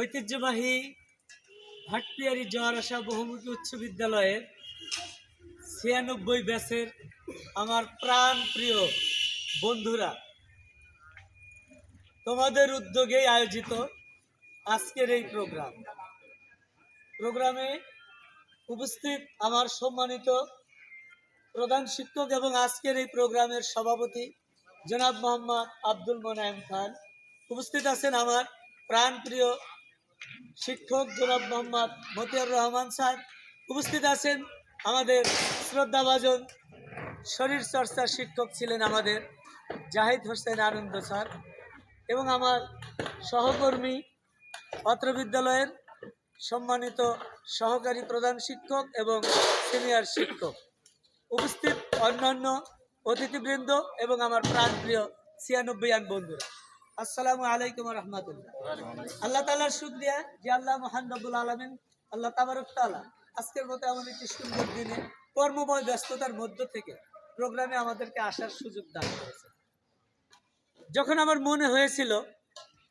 ঐতিহ্যবাহী ভাটপিয়ারি জোয়ার আশা বহুমুখী উচ্চ বিদ্যালয়ের ৯৬ ব্যাচের আমার প্রাণ প্রিয় বন্ধুরা, তোমাদের উদ্যোগেই আয়োজিত আজকের এই প্রোগ্রামে উপস্থিত আমার সম্মানিত প্রধান শিক্ষক এবং আজকের এই প্রোগ্রামের সভাপতি জনাব মোহাম্মদ আব্দুল মোনায়েম খান, উপস্থিত আছেন আমার প্রাণপ্রিয় শিক্ষক জনাব মোহাম্মদ মতিয়ার রহমান সাহেব, উপস্থিত আছেন আমাদের শ্রদ্ধাভাজন শরীরচর্চার শিক্ষক ছিলেন আমাদের জাহিদ হোসেন আনন্দ স্যার, এবং আমার সহকর্মী অত্র বিদ্যালয়ের সম্মানিত সহকারী প্রধান শিক্ষক এবং সিনিয়র শিক্ষক, উপস্থিত অন্যান্য অতিথিবৃন্দ এবং আমার প্রাণপ্রিয় ৯৬ বন্ধুরা, আসসালামু আলাইকুম রহমতুল্লাহ। আল্লাহ তাআলার শুকরিয়া যে আল্লাহ মহান রব্বুল আলামিন আল্লাহ তাবারক তাআলা আজকের মতো এমন একটি সুন্দর দিনে কর্মময় ব্যস্ততার মধ্য থেকে প্রোগ্রামে আমাদেরকে আসার সুযোগ দান করেছে। যখন আমার মনে হয়েছিল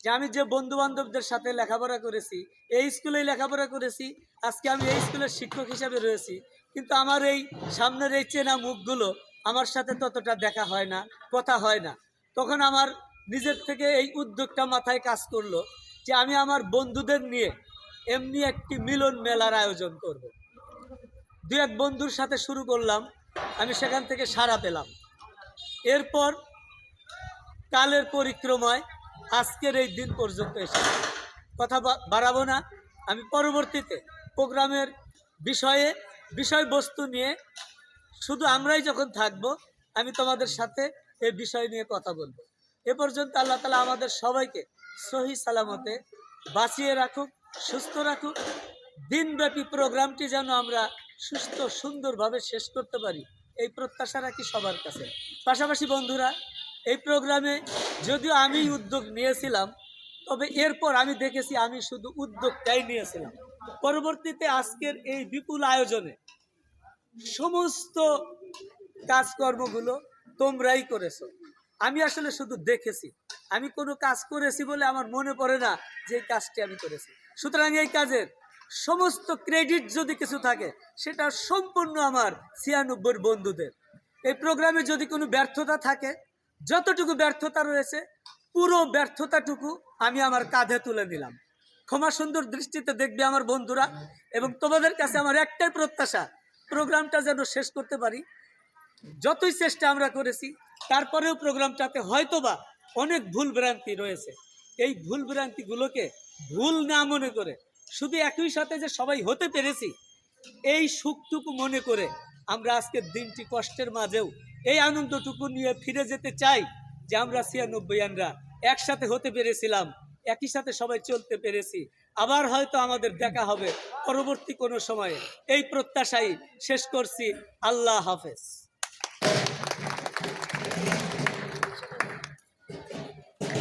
যে আমি যে বন্ধু বান্ধবদের সাথে লেখাপড়া করেছি, এই স্কুলেই লেখাপড়া করেছি, আজকে আমি এই স্কুলের শিক্ষক হিসাবে রয়েছি, কিন্তু আমার এই সামনের এই চেনা মুখগুলো আমার সাথে ততটা দেখা হয় না, কথা হয় না, তখন আমার নিজের থেকে এই উদ্যোগটা মাথায় কাজ করলো যে আমি আমার বন্ধুদের নিয়ে এমনি একটি মিলন মেলার আয়োজন করব। দু এক বন্ধুর সাথে শুরু করলাম, আমি সেখান থেকে সাড়া পেলাম। এরপর কালের পরিক্রমায় আজকের এই দিন পর্যন্ত এসেছে। কথা বাড়াবো না, আমি পরবর্তীতে প্রোগ্রামের বিষয়বস্তু নিয়ে শুধু আমরাই যখন থাকব, আমি তোমাদের সাথে এই বিষয় নিয়ে কথা বলবো। এ পর্যন্ত আল্লাহ তাআলা আমাদের সবাইকে সহি সালামতে বাঁচিয়ে রাখুক, সুস্থ রাখুক। দিনব্যাপী প্রোগ্রামটি যেন আমরা সুস্থ সুন্দরভাবে শেষ করতে পারি, এই প্রত্যাশা রাখি সবার কাছে। পাশাপাশি বন্ধুরা, এই প্রোগ্রামে যদিও আমি উদ্যোগ নিয়েছিলাম, তবে এরপর আমি দেখেছি আমি শুধু উদ্যোগটাই নিয়েছিলাম। পরবর্তীতে আজকের এই বিপুল আয়োজনে সমস্ত কাজকর্মগুলো তোমরাই করেছো। আমি আসলে শুধু দেখেছি, আমি কোনো কাজ করেছি বলে আমার মনে পড়ে না যে এই কাজটি আমি করেছি। সুতরাং এই কাজের সমস্ত ক্রেডিট যদি কিছু থাকে, সেটা সম্পূর্ণ আমার ৯৬ বন্ধুদের। এই প্রোগ্রামে যদি কোনো ব্যর্থতা থাকে, যতটুকু ব্যর্থতা রয়েছে, পুরো ব্যর্থতাটুকু আমি আমার কাঁধে তুলে নিলাম। ক্ষমা সুন্দর দৃষ্টিতে দেখবে আমার বন্ধুরা, এবং তোমাদের কাছে আমার একটাই প্রত্যাশা, প্রোগ্রামটা যেন শেষ করতে পারি। যতই চেষ্টা আমরা করেছি, তারপরেও প্রোগ্রামটাতে হয়তোবা অনেক ভুল ভ্রান্তি রয়েছে। এই ভুল ভ্রান্তিগুলোকে ভুল না মনে করে, শুধু একই সাথে যে সবাই হতে পেরেছি, এই সুখটুকু মনে করে আমরা আজকের দিনটি কষ্টের মাঝেও এই আনন্দটুকু নিয়ে ফিরে যেতে চাই যে আমরা ৯৬ একসাথে হতে পেরেছিলাম, একই সাথে সবাই চলতে পেরেছি। আবার হয়তো আমাদের দেখা হবে পরবর্তী কোনো সময়ে। এই প্রত্যাশাই শেষ করছি। আল্লাহ হাফেজ।